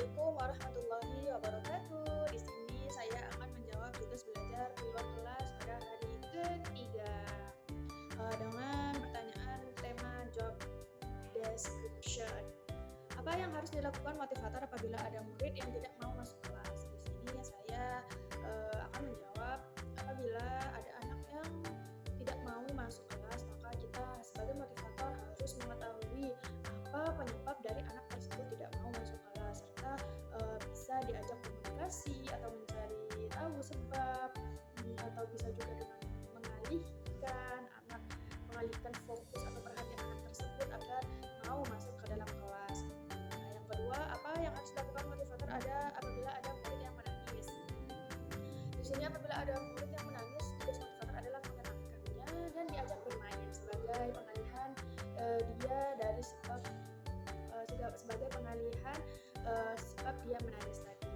Assalamualaikum warahmatullahi wabarakatuh. Di sini saya akan menjawab tugas belajar di luar kelas pada hari ketiga dengan pertanyaan tema job description. Apa yang harus dilakukan motivator apabila ada murid yang tidak mau masuk kelas? Di sini saya akan menjawab apabila ada anak yang tidak mau masuk kelas, maka kita sebagai motivator harus mengetahui apa penyebab dari anak tersebut tidak mau masuk kelas, serta bisa diajak komunikasi atau mencari tahu sebab, atau bisa juga dengan mengalihkan fokus atau perhatian anak tersebut agar mau masuk ke dalam kelas. Nah, yang kedua, apa yang harus dilakukan motivator apabila ada murid yang menangis? Di sini apabila ada murid yang menangis, tugas motivator adalah menenangkannya dan diajak bermain sebagai pengalihan dia dari sebagai pengalihan sebab dia menangis tadi.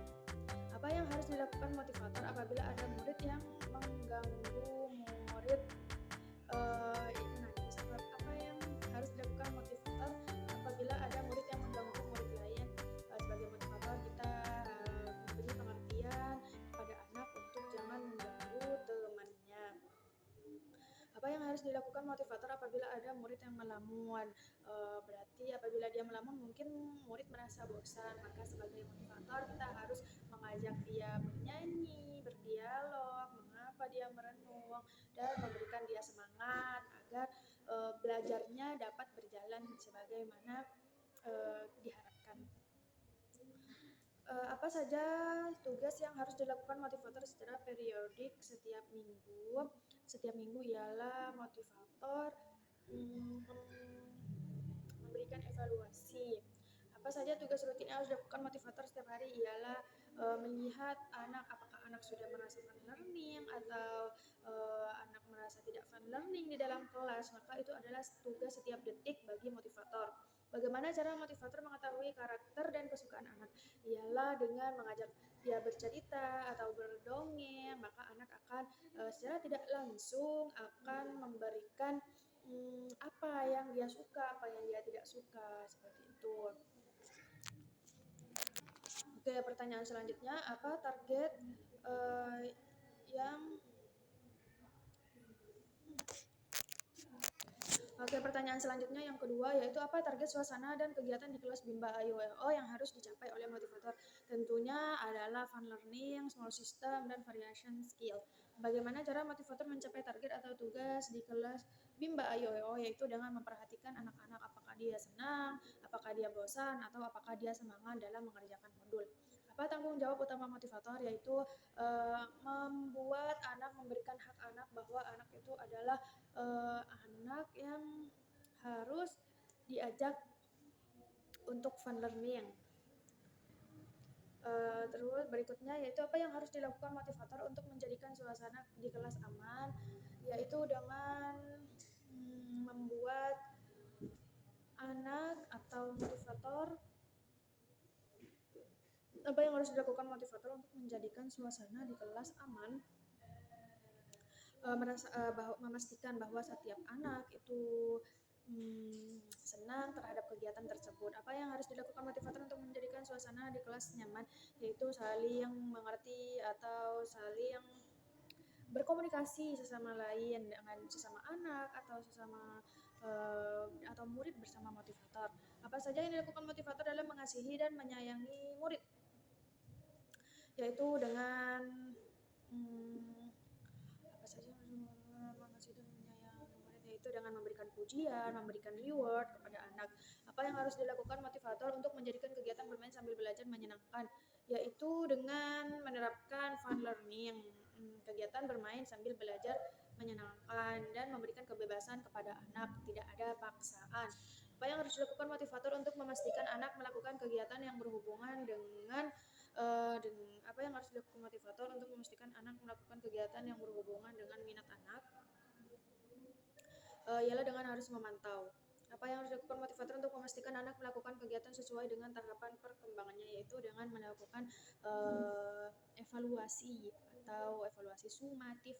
Apa yang harus dilakukan motivator apabila ada murid yang mengganggu murid menangis? Apa yang harus dilakukan motivator apabila ada murid yang mengganggu murid lain? Sebagai motivator kita memberi pengertian kepada anak untuk jangan mengganggu temannya. Apa yang harus dilakukan motivator apabila ada murid yang melamun? Berarti apabila dia melamun mungkin murid merasa bosan, maka sebagai motivator kita harus mengajak dia bernyanyi, berdialog, mengapa dia merenung, dan memberikan dia semangat agar belajarnya dapat berjalan sebagaimana diharapkan. Apa saja tugas yang harus dilakukan motivator secara periodik setiap minggu? Setiap minggu ialah motivator memberikan evaluasi. Apa saja tugas rutin yang harus dilakukan motivator setiap hari ialah melihat apakah anak sudah merasa fun learning atau anak merasa tidak fun learning di dalam kelas, maka itu adalah tugas setiap detik bagi motivator. Bagaimana cara motivator mengetahui karakter dan kesukaan anak? Ialah dengan mengajak dia bercerita atau berdongeng, maka anak akan secara tidak langsung akan memberikan apa yang dia suka, apa yang dia tidak suka, seperti itu. Oke, pertanyaan selanjutnya, apa target yang Oke, pertanyaan selanjutnya yang kedua yaitu apa target suasana dan kegiatan di kelas Bimba AYO yang harus dicapai oleh motivator? Tentunya adalah fun learning, small system, dan variation skill. Bagaimana cara motivator mencapai target atau tugas di kelas Bimba AYO yaitu dengan memperhatikan anak-anak apakah dia senang, apakah dia bosan, atau apakah dia semangat dalam mengerjakan modul. Apa tanggung jawab utama motivator yaitu membuat anak, memberikan hak anak bahwa anak itu adalah anak yang harus diajak untuk fun learning. Terus berikutnya yaitu apa yang harus dilakukan motivator untuk menjadikan suasana di kelas aman, yaitu dengan membuat anak atau motivator apa yang harus dilakukan motivator untuk menjadikan suasana di kelas aman? Memastikan bahwa setiap anak itu senang terhadap kegiatan tersebut. Apa yang harus dilakukan motivator untuk menjadikan suasana di kelas nyaman? Yaitu saling mengerti atau saling berkomunikasi sesama lain dengan sesama anak atau atau murid bersama motivator. Apa saja yang dilakukan motivator dalam mengasihi dan menyayangi murid? Yaitu dengan apa saja mengasihi dan menyayangi murid, yaitu dengan memberikan pujian, memberikan reward kepada anak. Apa yang harus dilakukan motivator untuk menjadikan kegiatan bermain sambil belajar menyenangkan? Yaitu dengan menerapkan fun learning, kegiatan bermain sambil belajar menyenangkan dan memberikan kebebasan kepada anak, tidak ada paksaan. Apa yang harus dilakukan motivator untuk memastikan anak melakukan kegiatan yang berhubungan dengan apa yang harus dilakukan motivator untuk memastikan anak melakukan kegiatan yang berhubungan dengan minat anak? Ialah dengan harus memantau. Apa yang harus dilakukan motivator untuk memastikan anak melakukan kegiatan sesuai dengan tahapan perkembangannya, yaitu dengan melakukan evaluasi atau evaluasi sumatif